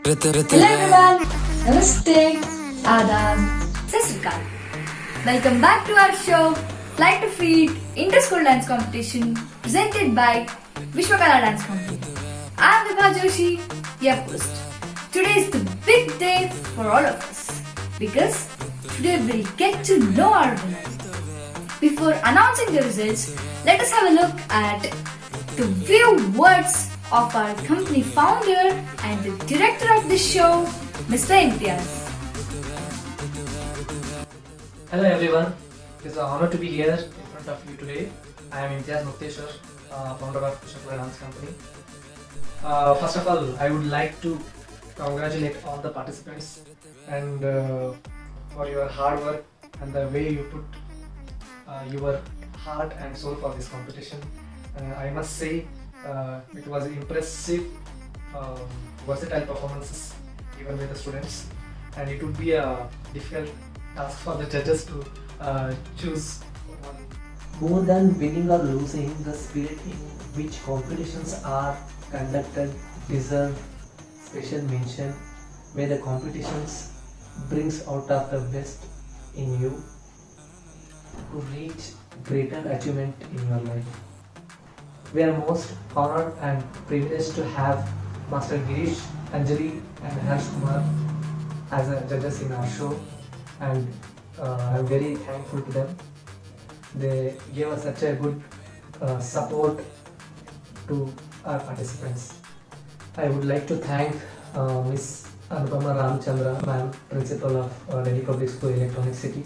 Hello everyone, Namaste, Adab, Sasrikal. Welcome back to our show, Flight to Feet Inter-School Dance Competition presented by Vishwakala Dance Company. I am Vibha Joshi, your host. Today is the big day for all of us because today we'll get to know our winner. Before announcing the results, let us have a look at the few words of our company founder and the director of the show, Mr. Imtiaz. Hello everyone, it is an honor to be here in front of you today. I am Imtiaz Mukteshwar, founder of Vishwakala Dance Company. First of all, I would like to congratulate all the participants and for your hard work and the way you put your heart and soul for this competition. I must say it was impressive, versatile performances given by the students, and it would be a difficult task for the judges to choose one. More than winning or losing, the spirit in which competitions are conducted deserve special mention, where the competitions brings out of the best in you to reach greater achievement in your life. We are most honored and privileged to have Master Girish, Anjali and Harsh Kumar as judges in our show, and I'm very thankful to them. They gave us such a good support to our participants. I would like to thank Miss Anupama Ramchandra, ma'am, Principal of Delhi Public School Electronic City,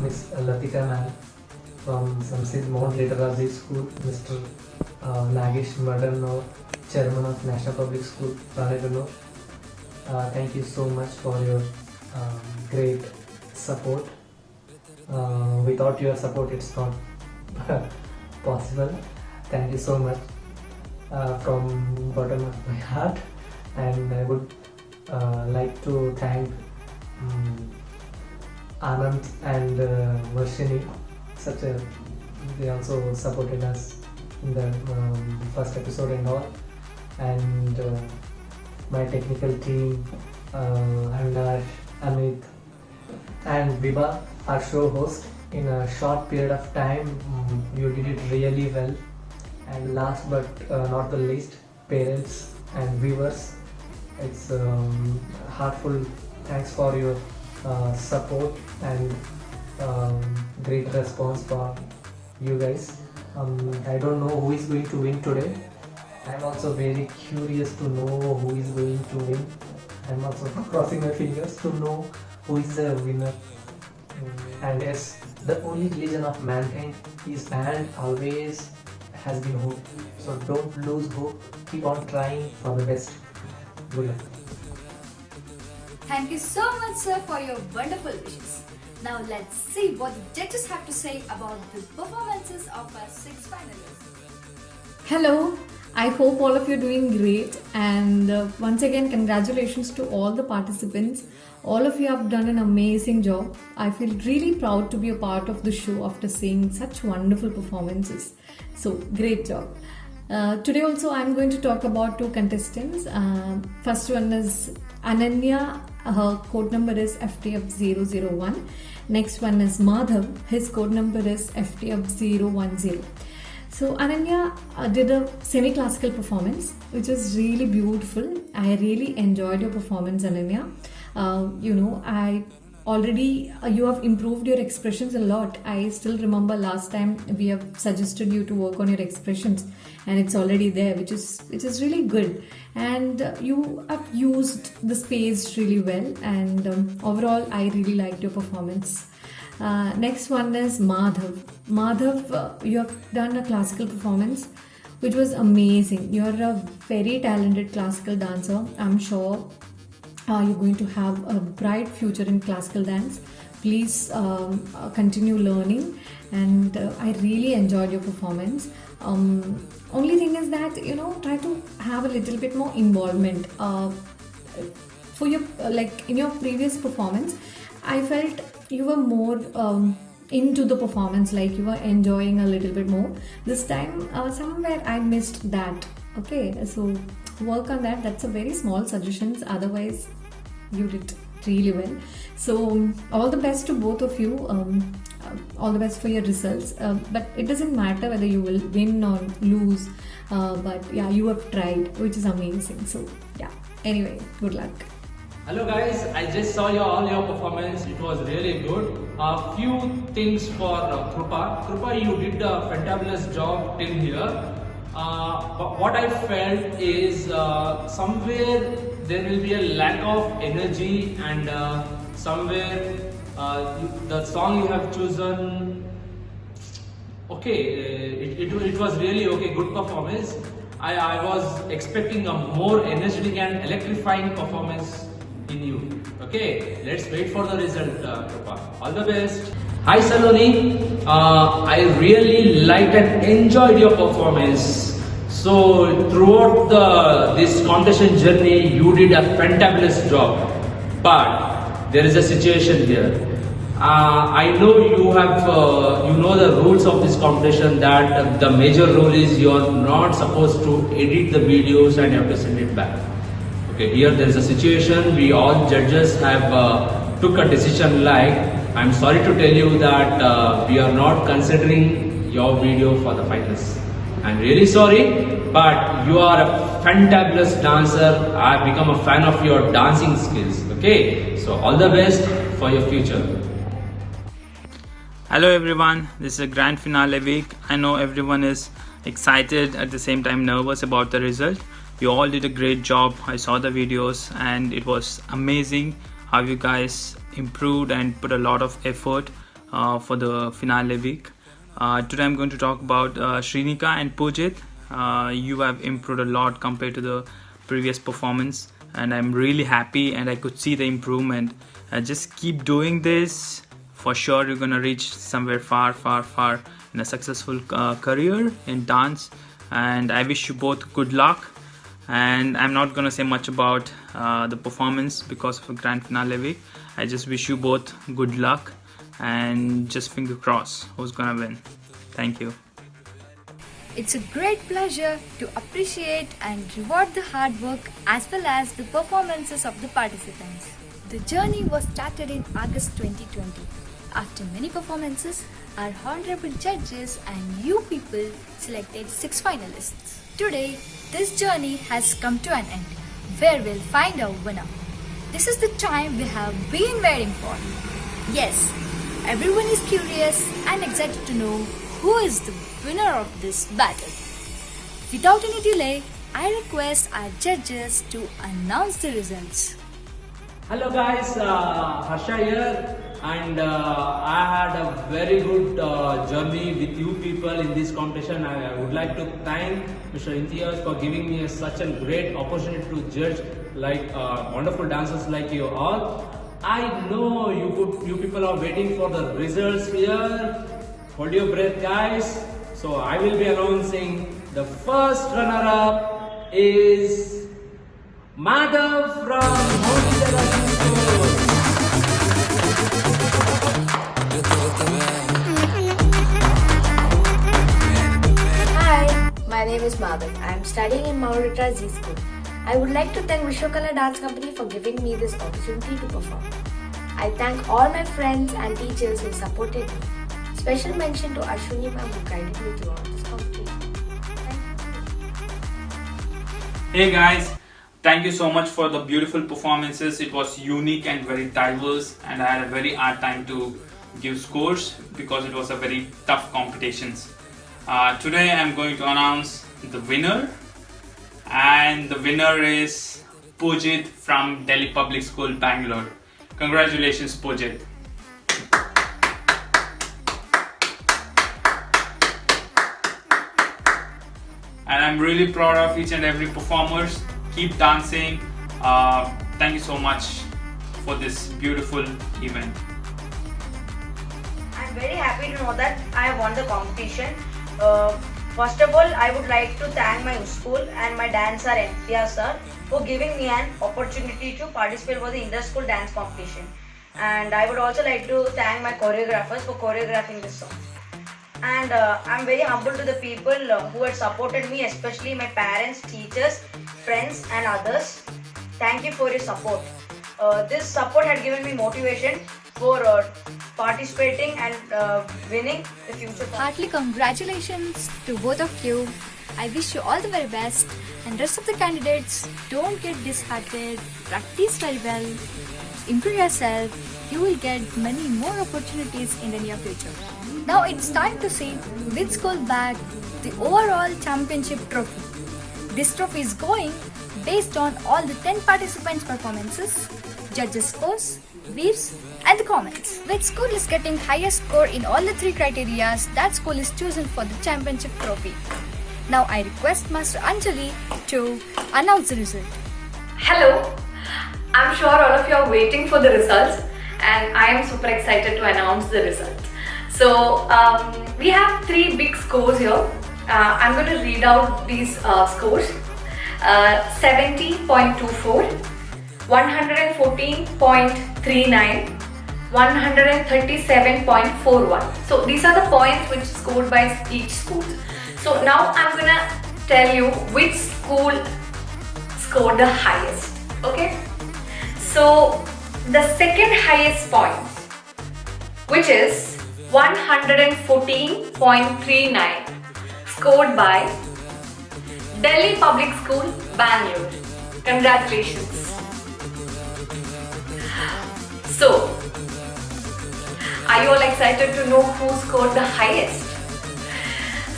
Miss Latika ma'am from Samsid Mount Literacy School, Mr. Nagesh Madanno, Chairman of National Public School, Ranebino. Thank you so much for your great support. Without your support, it's not possible. Thank you so much from bottom of my heart, and I would like to thank Anand and Varshini. They also supported us in the first episode and all, and my technical team, Avinash, Amit and Vibha, our show host. In a short period of time, you did it really well. And last but not the least, parents and viewers, it's heartful thanks for your support and great response for you guys. I don't know who is going to win today. I'm also very curious to know who is going to win. I'm also crossing my fingers to know who is the winner. And yes, the only religion of mankind is and always has been hope. So don't lose hope. Keep on trying for the best. Good luck. Thank you so much, sir, for your wonderful wishes. Now let's see what the judges have to say about the performances of our 6 finalists. Hello, I hope all of you are doing great, and once again congratulations to all the participants. All of you have done an amazing job. I feel really proud to be a part of the show after seeing such wonderful performances. So great job. Today also I'm going to talk about 2 contestants. First one is Ananya, her code number is FTF001. Next one is Madhav, his code number is FTF010. So Ananya did a semi-classical performance, which is really beautiful. I really enjoyed your performance, Ananya. I already, you have improved your expressions a lot. I still remember last time we have suggested you to work on your expressions, and it's already there, which is really good. And you have used the space really well, and overall I really liked your performance. Next one is Madhav. Madhav, you have done a classical performance which was amazing. You're a very talented classical dancer. I'm sure you're going to have a bright future in classical dance. Please continue learning, and I really enjoyed your performance. Only thing is that try to have a little bit more involvement for your in your previous performance. I felt you were more into the performance, like you were enjoying a little bit more. This time somewhere I missed that. Okay, so work on that. That's a very small suggestions. Otherwise, you did really well. So all the best to both of you. All the best for your results. But it doesn't matter whether you will win or lose. But yeah, you have tried, which is amazing. So yeah. Anyway, good luck. Hello guys, I just saw all your performance. It was really good. A few things for Krupa. Krupa, you did a fantabulous job till here. But what I felt is somewhere there will be a lack of energy, and somewhere the song you have chosen. Okay, it was really okay. Good performance. I was expecting a more energetic and electrifying performance in you. Okay, let's wait for the result, Krupa. All the best. Hi Saloni, I really liked and enjoyed your performance. So throughout this competition journey, you did a fantabulous job. But there is a situation here. I know you have, you know the rules of this competition, that the major rule is you are not supposed to edit the videos and you have to send it back. Okay, here there is a situation, we all judges have took a decision like, I'm sorry to tell you that we are not considering your video for the finals. I'm really sorry, but you are a fantabulous dancer. I've become a fan of your dancing skills. Okay, so all the best for your future. Hello everyone, this is a grand finale week. I know everyone is excited, at the same time nervous about the result. You all did a great job. I saw the videos and it was amazing how you guys improved and put a lot of effort for the finale week. Today I'm going to talk about Shrinika and Pujit. You have improved a lot compared to the previous performance, and I'm really happy and I could see the improvement. Just keep doing this. For sure you're gonna reach somewhere far in a successful career in dance, and I wish you both good luck. And I'm not gonna say much about the performance because of a grand finale week. I just wish you both good luck and just finger cross who's gonna win. Thank you. It's a great pleasure to appreciate and reward the hard work as well as the performances of the participants. The journey was started in August 2020. After many performances, our honorable judges and you people selected 6 finalists. Today, this journey has come to an end, where we'll find our winner. This is the time we have been waiting for. Yes, everyone is curious and excited to know who is the winner of this battle. Without any delay, I request our judges to announce the results. Hello guys, Harsha here, and I had a very good journey with you people in this competition. I would like to thank Mr. Imtiaz for giving me such a great opportunity to judge like wonderful dancers like you all. I know you people are waiting for the results here. Hold your breath guys. So I will be announcing the first runner-up is Madhav from Montessori School. Hi, my name is Madhav. I am studying in Maurita Z School. I would like to thank Vishwakala Dance Company for giving me this opportunity to perform. I thank all my friends and teachers who supported me. Special mention to Ashwini ma'am who guided me throughout this competition. Hey guys, thank you so much for the beautiful performances. It was unique and very diverse, and I had a very hard time to give scores because it was a very tough competitions. Today I'm going to announce the winner, and the winner is Pujit from Delhi Public School, Bangalore. Congratulations, Pujit. And I'm really proud of each and every performers. Keep dancing. Thank you so much for this beautiful event. I'm very happy to know that I won the competition. First of all, I would like to thank my school and my dancer Imtiaz sir for giving me an opportunity to participate for the inter-school dance competition. And I would also like to thank my choreographers for choreographing this song. And I'm very humble to the people who had supported me, especially my parents, teachers, friends and others. Thank you for your support. This support had given me motivation for participating and winning the future. Heartily congratulations to both of you. I wish you all the very best, and rest of the candidates, don't get disheartened. Practice very well. Improve yourself. You will get many more opportunities in the near future. Now it's time to see which school bagged the overall championship trophy. This trophy is going based on all the 10 participants' performances, judges' scores, views, and the comments. Which school is getting highest score in all the 3 criteria, that school is chosen for the championship trophy. Now I request Master Anjali to announce the result. Hello, I'm sure all of you are waiting for the results, and I am super excited to announce the result. So we have 3 big scores here. I'm going to read out these scores. 70.24, 114.39, 137.41. So these are the points which scored by each school. So now I'm gonna tell you which school scored the highest. Okay? So the second highest point, which is 114.39, scored by Delhi Public School, Bangalore. Congratulations. So, are you all excited to know who scored the highest?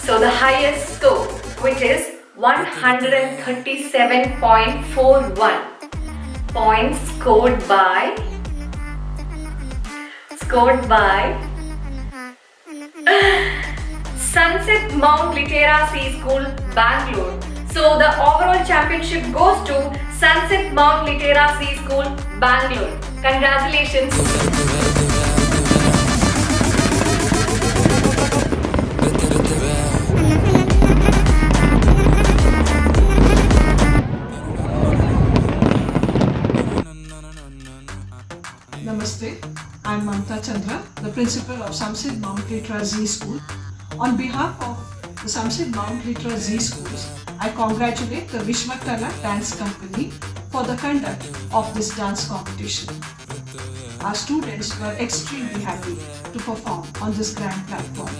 So the highest score, which is 137.41 points scored by Sunset Mount Literacy School, Bangalore. So the overall championship goes to Sunset Mount Literacy School, Bangalore. Congratulations. Namaste, I'm Mamta Chandra, the principal of Sunset Mount Literacy School. On behalf of the Sunset Mount Literacy Schools, I congratulate the Vishwakala Dance Company for the conduct of this dance competition. Our students were extremely happy to perform on this grand platform.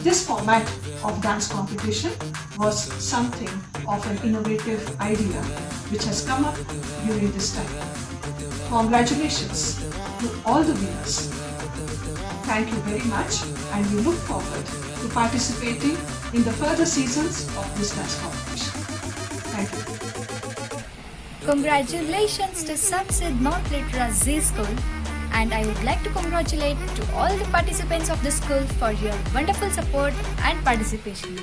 This format of dance competition was something of an innovative idea which has come up during this time. Congratulations to all the winners. Thank you very much, and we look forward to participating in the further seasons of this dance competition. Thank you. Congratulations to Sunset Mount Literacy School, and I would like to congratulate to all the participants of the school for your wonderful support and participation.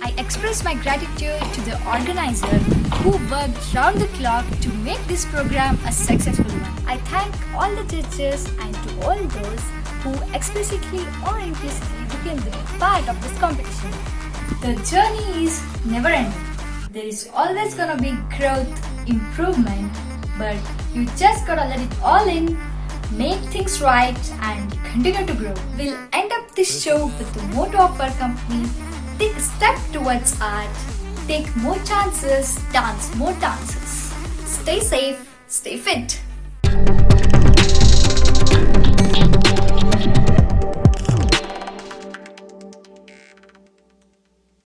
I express my gratitude to the organizer who worked round the clock to make this program a successful one. I thank all the judges and to all those who explicitly or implicitly became the part of this competition. The journey is never ending. There is always gonna be growth, improvement, but you just gotta let it all in, make things right, and continue to grow. We'll end up this show with the motto of our company: take a step towards art, take more chances, dance more dances. Stay safe, stay fit.